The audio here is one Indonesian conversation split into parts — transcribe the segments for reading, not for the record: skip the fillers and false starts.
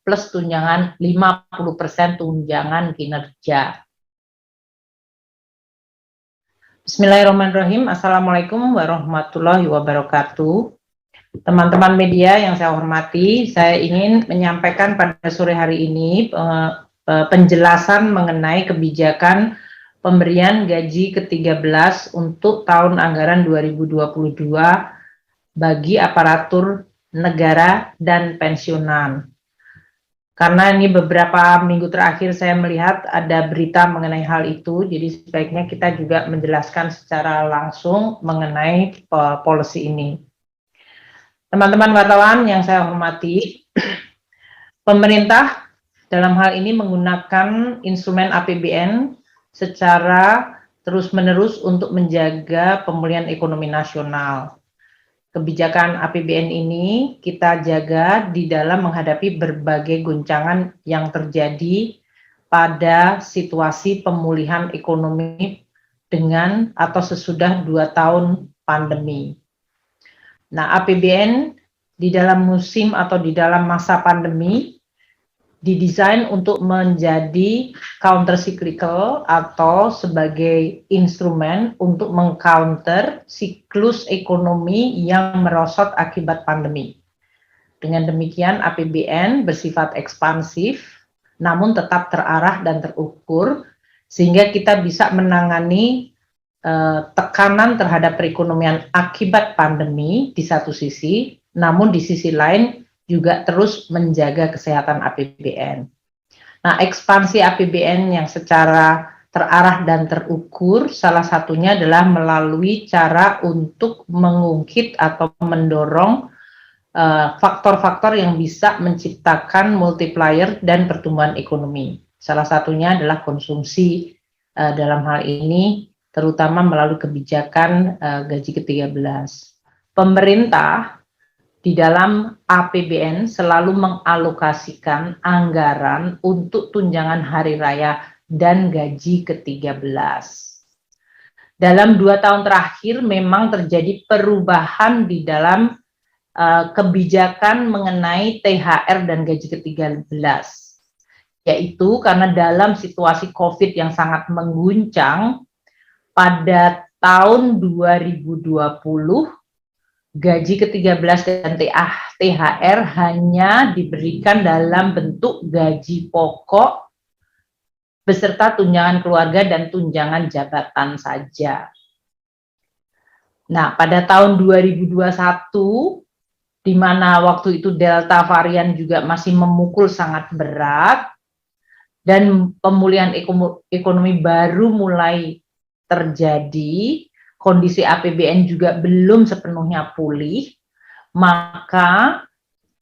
plus tunjangan 50% tunjangan kinerja. Bismillahirrahmanirrahim. Assalamualaikum warahmatullahi wabarakatuh. Teman-teman media yang saya hormati, saya ingin menyampaikan pada sore hari ini penjelasan mengenai kebijakan pemberian gaji ke-13 untuk tahun anggaran 2022 bagi aparatur negara dan pensiunan. Karena ini beberapa minggu terakhir saya melihat ada berita mengenai hal itu, jadi sebaiknya kita juga menjelaskan secara langsung mengenai policy ini. Teman-teman wartawan yang saya hormati, pemerintah dalam hal ini menggunakan instrumen APBN secara terus-menerus untuk menjaga pemulihan ekonomi nasional. Kebijakan APBN ini kita jaga di dalam menghadapi berbagai guncangan yang terjadi pada situasi pemulihan ekonomi dengan atau sesudah 2 tahun pandemi. Nah, APBN di dalam musim atau di dalam masa pandemi didesain untuk menjadi counter cyclical atau sebagai instrumen untuk mengcounter siklus ekonomi yang merosot akibat pandemi. Dengan demikian APBN bersifat ekspansif namun tetap terarah dan terukur sehingga kita bisa menangani tekanan terhadap perekonomian akibat pandemi di satu sisi, namun di sisi lain juga terus menjaga kesehatan APBN. Nah, ekspansi APBN yang secara terarah dan terukur salah satunya adalah melalui cara untuk mengungkit atau mendorong faktor-faktor yang bisa menciptakan multiplier dan pertumbuhan ekonomi. Salah satunya adalah konsumsi dalam hal ini terutama melalui kebijakan gaji ke-13. Pemerintah di dalam APBN selalu mengalokasikan anggaran untuk tunjangan hari raya dan gaji ke-13. Dalam 2 tahun terakhir memang terjadi perubahan di dalam kebijakan mengenai THR dan gaji ke-13. Yaitu karena dalam situasi COVID yang sangat mengguncang, pada tahun 2020 gaji ke-13 dan THR hanya diberikan dalam bentuk gaji pokok beserta tunjangan keluarga dan tunjangan jabatan saja. Nah, pada tahun 2021 di mana waktu itu Delta varian juga masih memukul sangat berat dan pemulihan ekonomi baru mulai terjadi, kondisi APBN juga belum sepenuhnya pulih, maka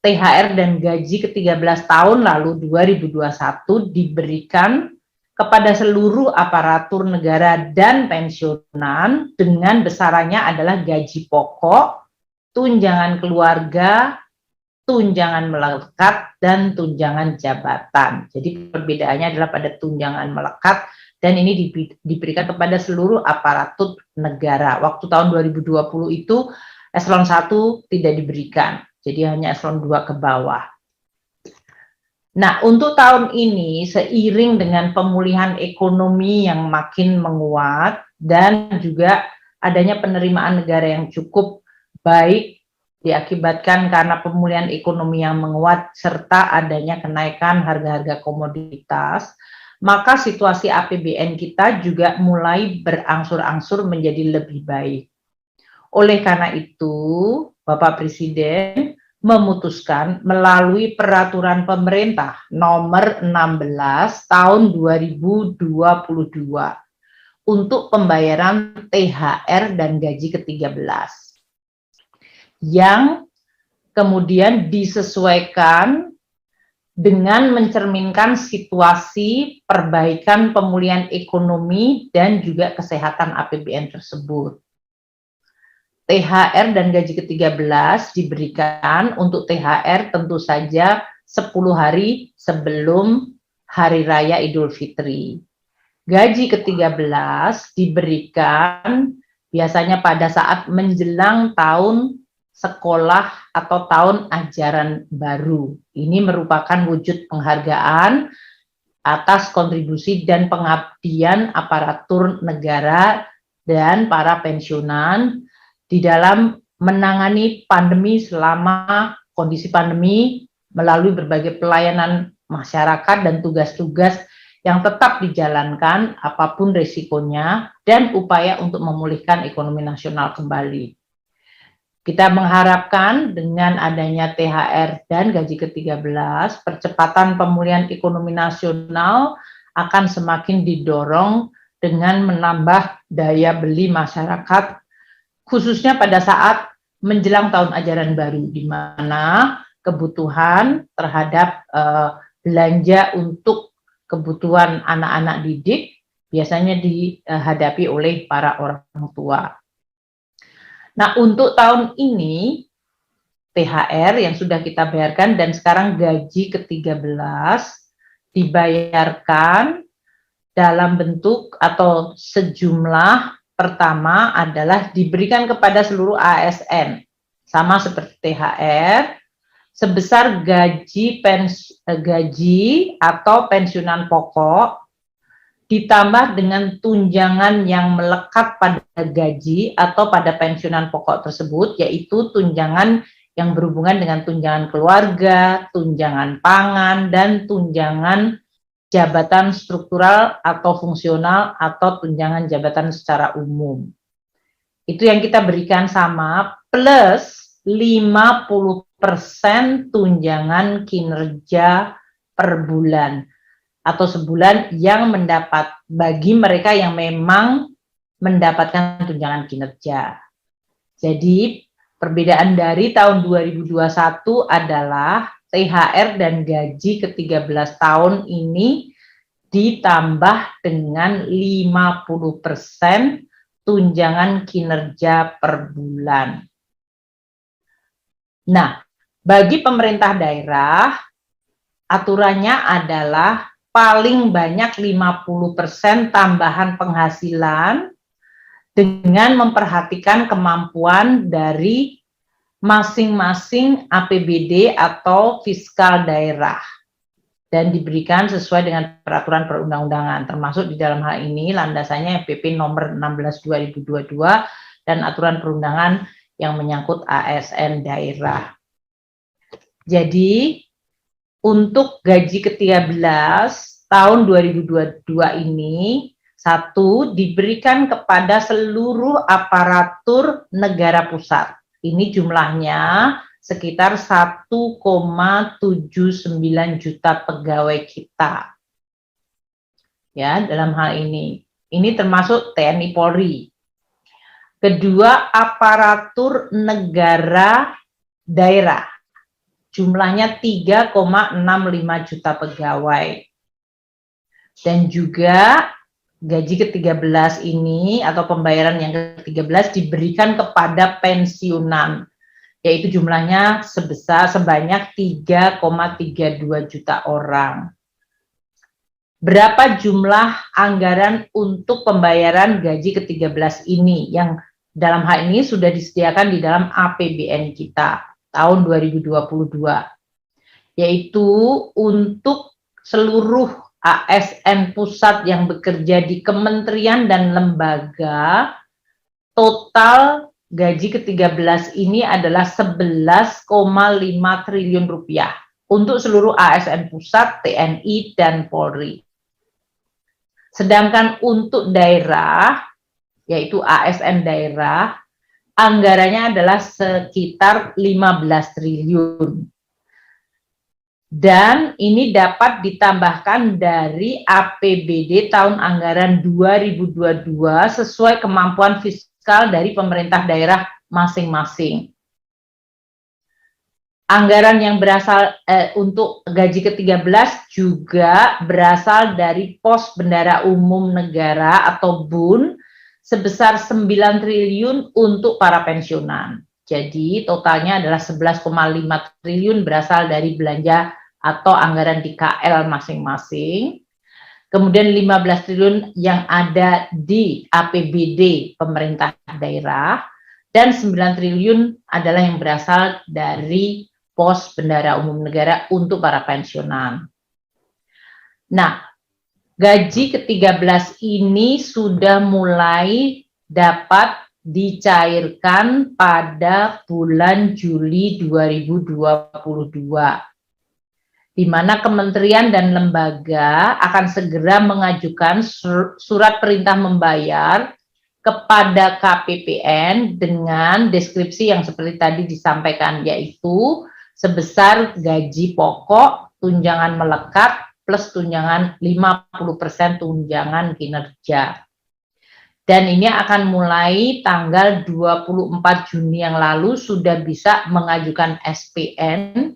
THR dan gaji ke-13 tahun lalu 2021 diberikan kepada seluruh aparatur negara dan pensiunan dengan besarannya adalah gaji pokok, tunjangan keluarga, tunjangan melekat, dan tunjangan jabatan. Jadi perbedaannya adalah pada tunjangan melekat dan ini diberikan kepada seluruh aparatur negara. Waktu tahun 2020 itu eselon 1 tidak diberikan, jadi hanya eselon 2 ke bawah. Nah, untuk tahun ini seiring dengan pemulihan ekonomi yang makin menguat dan juga adanya penerimaan negara yang cukup baik diakibatkan karena pemulihan ekonomi yang menguat serta adanya kenaikan harga-harga komoditas, maka situasi APBN kita juga mulai berangsur-angsur menjadi lebih baik. Oleh karena itu, Bapak Presiden memutuskan melalui peraturan pemerintah nomor 16 tahun 2022 untuk pembayaran THR dan gaji ke-13 yang kemudian disesuaikan dengan mencerminkan situasi perbaikan pemulihan ekonomi dan juga kesehatan APBN tersebut. THR dan gaji ke-13 diberikan untuk THR tentu saja 10 hari sebelum Hari Raya Idul Fitri. Gaji ke-13 diberikan biasanya pada saat menjelang tahun sekolah atau tahun ajaran baru. Ini merupakan wujud penghargaan atas kontribusi dan pengabdian aparatur negara dan para pensiunan di dalam menangani pandemi selama kondisi pandemi melalui berbagai pelayanan masyarakat dan tugas-tugas yang tetap dijalankan apapun risikonya dan upaya untuk memulihkan ekonomi nasional kembali. Kita mengharapkan dengan adanya THR dan gaji ke-13, percepatan pemulihan ekonomi nasional akan semakin didorong dengan menambah daya beli masyarakat, khususnya pada saat menjelang tahun ajaran baru, di mana kebutuhan terhadap belanja untuk kebutuhan anak-anak didik biasanya dihadapi oleh para orang tua. Nah, untuk tahun ini, THR yang sudah kita bayarkan dan sekarang gaji ke-13 dibayarkan dalam bentuk atau sejumlah pertama adalah diberikan kepada seluruh ASN, sama seperti THR, sebesar gaji atau pensiunan pokok ditambah dengan tunjangan yang melekat pada gaji atau pada pensiunan pokok tersebut, yaitu tunjangan yang berhubungan dengan tunjangan keluarga, tunjangan pangan, dan tunjangan jabatan struktural atau fungsional atau tunjangan jabatan secara umum. Itu yang kita berikan sama plus 50% tunjangan kinerja per bulan atau sebulan yang mendapat bagi mereka yang memang mendapatkan tunjangan kinerja. Jadi perbedaan dari tahun 2021 adalah THR dan gaji ke-13 tahun ini ditambah dengan 50% tunjangan kinerja per bulan. Nah, bagi pemerintah daerah, aturannya adalah paling banyak 50% tambahan penghasilan dengan memperhatikan kemampuan dari masing-masing APBD atau fiskal daerah dan diberikan sesuai dengan peraturan perundang-undangan, termasuk di dalam hal ini landasannya PP nomor 16 2022 dan aturan perundangan yang menyangkut ASN daerah. Jadi untuk gaji ke-13 tahun 2022 ini, satu, diberikan kepada seluruh aparatur negara pusat. Ini jumlahnya sekitar 1,79 juta pegawai kita. Ya, dalam hal ini. Ini termasuk TNI Polri. Kedua, aparatur negara daerah. Jumlahnya 3,65 juta pegawai. Dan juga gaji ke-13 ini atau pembayaran yang ke-13 diberikan kepada pensiunan, yaitu jumlahnya sebanyak 3,32 juta orang. Berapa jumlah anggaran untuk pembayaran gaji ke-13 ini yang dalam hal ini sudah disediakan di dalam APBN kita tahun 2022, yaitu untuk seluruh ASN pusat yang bekerja di kementerian dan lembaga, total gaji ke-13 ini adalah 11,5 triliun rupiah untuk seluruh ASN pusat, TNI, dan Polri. Sedangkan untuk daerah, yaitu ASN daerah, anggarannya adalah sekitar 15 triliun. Dan ini dapat ditambahkan dari APBD tahun anggaran 2022 sesuai kemampuan fiskal dari pemerintah daerah masing-masing. Anggaran yang berasal untuk gaji ke-13 juga berasal dari pos bendara umum negara atau BUN sebesar 9 triliun untuk para pensiunan. Jadi totalnya adalah 11,5 triliun berasal dari belanja atau anggaran di KL masing-masing. Kemudian 15 triliun yang ada di APBD pemerintah daerah dan 9 triliun adalah yang berasal dari pos bendahara umum negara untuk para pensiunan. Nah, gaji ke-13 ini sudah mulai dapat dicairkan pada bulan Juli 2022, di mana kementerian dan lembaga akan segera mengajukan surat perintah membayar kepada KPPN dengan deskripsi yang seperti tadi disampaikan, yaitu sebesar gaji pokok, tunjangan melekat, plus tunjangan 50% tunjangan kinerja. Dan ini akan mulai tanggal 24 Juni yang lalu sudah bisa mengajukan SPN,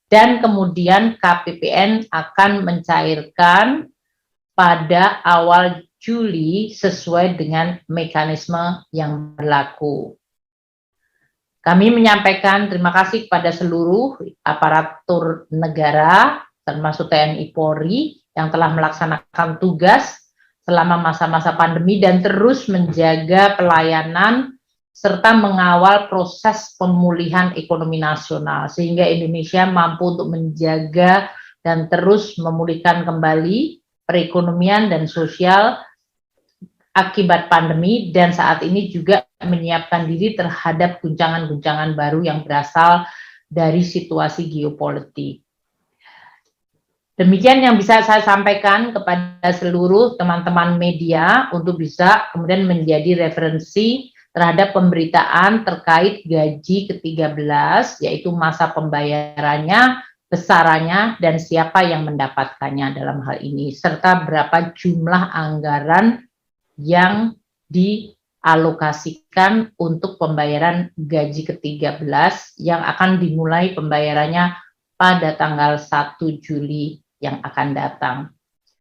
dan kemudian KPPN akan mencairkan pada awal Juli sesuai dengan mekanisme yang berlaku. Kami menyampaikan terima kasih kepada seluruh aparatur negara, termasuk TNI Polri, yang telah melaksanakan tugas selama masa-masa pandemi dan terus menjaga pelayanan serta mengawal proses pemulihan ekonomi nasional, sehingga Indonesia mampu untuk menjaga dan terus memulihkan kembali perekonomian dan sosial akibat pandemi, dan saat ini juga menyiapkan diri terhadap guncangan-guncangan baru yang berasal dari situasi geopolitik. Demikian yang bisa saya sampaikan kepada seluruh teman-teman media untuk bisa kemudian menjadi referensi terhadap pemberitaan terkait gaji ke-13, yaitu masa pembayarannya, besarannya, dan siapa yang mendapatkannya dalam hal ini, serta berapa jumlah anggaran yang dialokasikan untuk pembayaran gaji ke-13 yang akan dimulai pembayarannya pada tanggal 1 Juli yang akan datang.